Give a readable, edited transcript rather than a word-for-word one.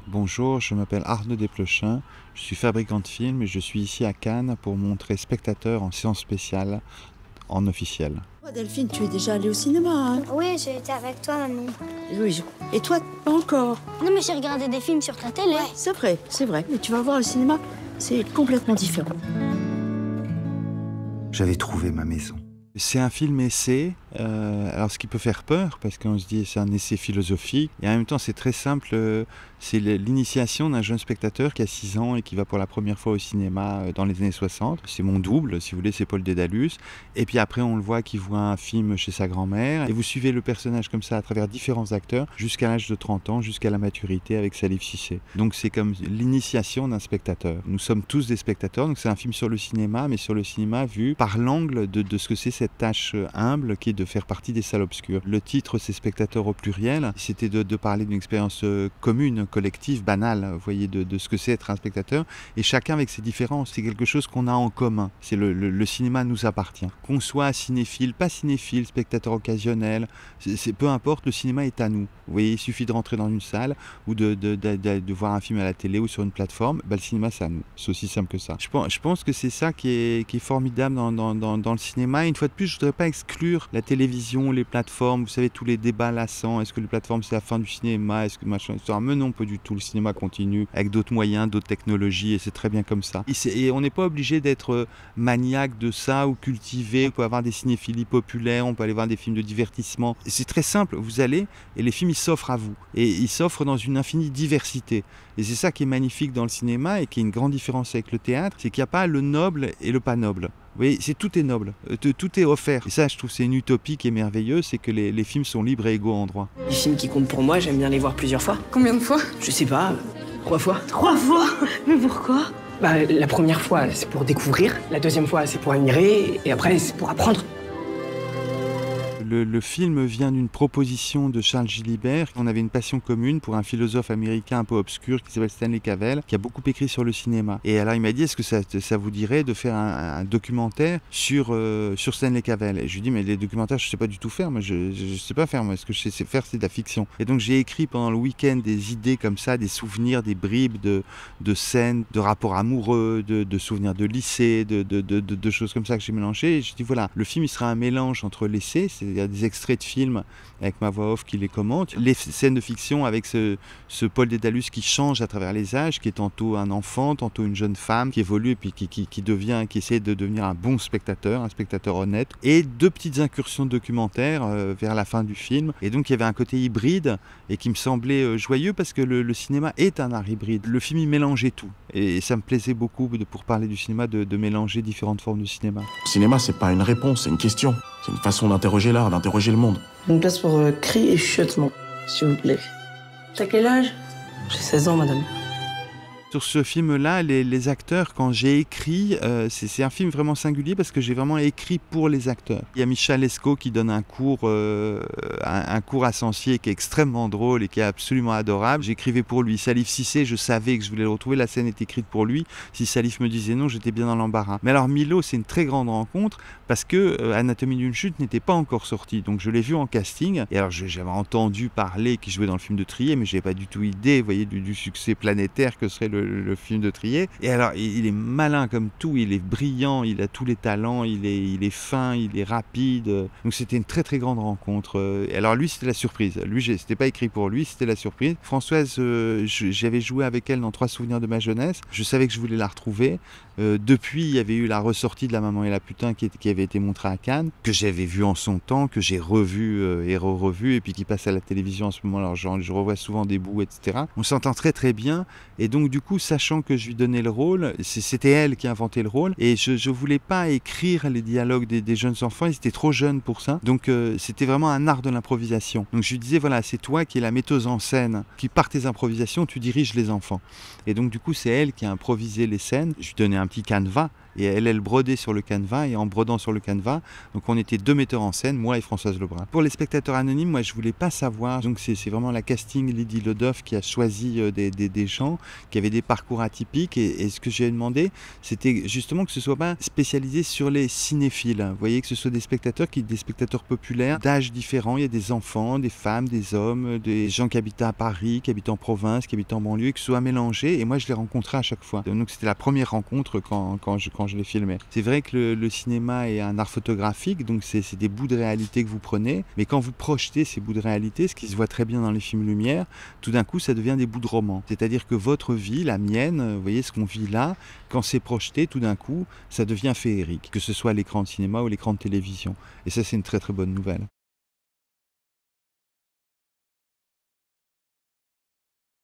Bonjour, je m'appelle Arnaud Desplechin, je suis fabricant de films et je suis ici à Cannes pour montrer Spectateur en séance spéciale en officiel. Toi, Delphine, tu es déjà allée au cinéma, hein? Oui, j'ai été avec toi, maman. Oui. Et toi, pas encore? Non, mais j'ai regardé des films sur ta télé. Ouais. C'est vrai. Mais tu vas voir le cinéma, c'est complètement différent. J'avais trouvé ma maison. C'est un film essai, alors ce qui peut faire peur parce qu'on se dit c'est un essai philosophique et en même temps c'est très simple, c'est l'initiation d'un jeune spectateur qui a 6 ans et qui va pour la première fois au cinéma dans les années 60. C'est mon double, si vous voulez, c'est Paul Dédalus. Et puis après on le voit qui voit un film chez sa grand-mère et vous suivez le personnage comme ça à travers différents acteurs jusqu'à l'âge de 30 ans, jusqu'à la maturité avec Salif Cissé. Donc c'est comme l'initiation d'un spectateur. Nous sommes tous des spectateurs, donc c'est un film sur le cinéma, mais sur le cinéma vu par l'angle de ce que c'est cette tâche humble qui est de faire partie des salles obscures. Le titre c'est Spectateur au pluriel, c'était de parler d'une expérience commune, collective, banale, vous voyez, de ce que c'est être un spectateur, et chacun avec ses différences, c'est quelque chose qu'on a en commun, c'est le cinéma nous appartient. Qu'on soit cinéphile, pas cinéphile, spectateur occasionnel, peu importe, le cinéma est à nous. Vous voyez, il suffit de rentrer dans une salle ou de voir un film à la télé ou sur une plateforme, le cinéma c'est à nous, c'est aussi simple que ça. Je pense que c'est ça qui est formidable dans le cinéma. Une fois de plus, je ne voudrais pas exclure la télévision, les plateformes, vous savez, tous les débats lassants, est-ce que les plateformes c'est la fin du cinéma, est-ce que machin, etc. Mais non, pas du tout, le cinéma continue avec d'autres moyens, d'autres technologies et c'est très bien comme ça. Et on n'est pas obligé d'être maniaque de ça ou cultivé, on peut avoir des cinéphilies populaires, on peut aller voir des films de divertissement. C'est très simple, vous allez et les films ils s'offrent à vous et ils s'offrent dans une infinie diversité. Et c'est ça qui est magnifique dans le cinéma et qui est une grande différence avec le théâtre, c'est qu'il n'y a pas le noble et le pas noble. Vous voyez, tout est noble, tout est offert. Et ça, je trouve, c'est une utopie qui est merveilleuse, c'est que les films sont libres et égaux en droit. Les films qui comptent pour moi, j'aime bien les voir plusieurs fois. Combien de fois? Je sais pas, 3 fois. 3 fois? Mais pourquoi? La première fois, c'est pour découvrir. La deuxième fois, c'est pour admirer. Et après, c'est pour apprendre. Le film vient d'une proposition de Charles Gilibert. On avait une passion commune pour un philosophe américain un peu obscur qui s'appelle Stanley Cavell, qui a beaucoup écrit sur le cinéma. Et alors il m'a dit, est-ce que ça vous dirait de faire un documentaire sur Stanley Cavell? Et je lui ai dit, mais les documentaires, je sais pas du tout faire. Moi, je sais pas faire. Moi, ce que je sais faire, c'est de la fiction. Et donc j'ai écrit pendant le week-end des idées comme ça, des souvenirs, des bribes de scènes, de rapports amoureux, de souvenirs de lycée, de choses comme ça que j'ai mélangées. Et je dis, voilà, le film, il sera un mélange entre l'essai, il y a des extraits de films avec ma voix off qui les commente, les scènes de fiction avec ce Paul Dédalus qui change à travers les âges, qui est tantôt un enfant, tantôt une jeune femme, qui évolue et puis qui essaie de devenir un bon spectateur, un spectateur honnête, et 2 petites incursions documentaires vers la fin du film. Et donc il y avait un côté hybride et qui me semblait joyeux parce que le cinéma est un art hybride. Le film il mélangeait tout et ça me plaisait beaucoup pour parler du cinéma de mélanger différentes formes de cinéma. Le cinéma, c'est pas une réponse, c'est une question. C'est une façon d'interroger l'art, d'interroger le monde. Une place pour cris et chuchotements, s'il vous plaît. T'as quel âge? J'ai 16 ans, madame. Sur ce film-là, les acteurs, quand j'ai écrit, c'est un film vraiment singulier parce que j'ai vraiment écrit pour les acteurs. Il y a Michel Lescaut qui donne un cours à Sancier qui est extrêmement drôle et qui est absolument adorable. J'écrivais pour lui. Salif Cissé, je savais que je voulais le retrouver. La scène est écrite pour lui. Si Salif me disait non, j'étais bien dans l'embarras. Mais alors Milo, c'est une très grande rencontre parce que Anatomie d'une chute n'était pas encore sorti. Donc je l'ai vu en casting. Et alors j'avais entendu parler qu'il jouait dans le film de Trier, mais je n'avais pas du tout idée, vous voyez, du succès planétaire que serait le film de Trier. Et alors il est malin comme tout, il est brillant, il a tous les talents, il est fin, il est rapide. Donc c'était une très très grande rencontre. Et alors lui c'était la surprise. Lui c'était pas écrit pour lui, c'était la surprise. Françoise, j'avais joué avec elle dans 3 souvenirs de ma jeunesse. Je savais que je voulais la retrouver. Depuis il y avait eu la ressortie de La Maman et la Putain qui avait été montrée à Cannes, que j'avais vu en son temps, que j'ai revu et re-revu et puis qui passe à la télévision en ce moment. Alors je revois souvent des bouts, etc. On s'entend très très bien et donc du coup sachant que je lui donnais le rôle, c'était elle qui a inventé le rôle et je voulais pas écrire les dialogues des jeunes enfants, ils étaient trop jeunes pour ça, donc c'était vraiment un art de l'improvisation. Donc je lui disais voilà, c'est toi qui es la metteuse en scène, qui par tes improvisations tu diriges les enfants et donc du coup c'est elle qui a improvisé les scènes. Je lui donnais un petit canevas et elle brodait sur le canevas et en brodant sur le canevas, donc on était 2 metteurs en scène, moi et Françoise Lebrun. Pour les spectateurs anonymes, moi je voulais pas savoir, donc c'est vraiment la casting Lydie Ledoff qui a choisi des gens qui avaient des parcours atypiques et ce que j'ai demandé, c'était justement que ce soit pas spécialisé sur les cinéphiles. Vous voyez, que ce soit des spectateurs populaires d'âges différents. Il y a des enfants, des femmes, des hommes, des gens qui habitent à Paris, qui habitent en province, qui habitent en banlieue, que ce soit mélangé. Et moi, je les rencontrais à chaque fois. Donc, c'était la première rencontre quand je les filmais. C'est vrai que le cinéma est un art photographique, donc c'est des bouts de réalité que vous prenez. Mais quand vous projetez ces bouts de réalité, ce qui se voit très bien dans les films Lumière, tout d'un coup, ça devient des bouts de roman. C'est-à-dire que votre vie, la mienne, vous voyez ce qu'on vit là, quand c'est projeté, tout d'un coup, ça devient féerique, que ce soit à l'écran de cinéma ou l'écran de télévision. Et ça, c'est une très très bonne nouvelle.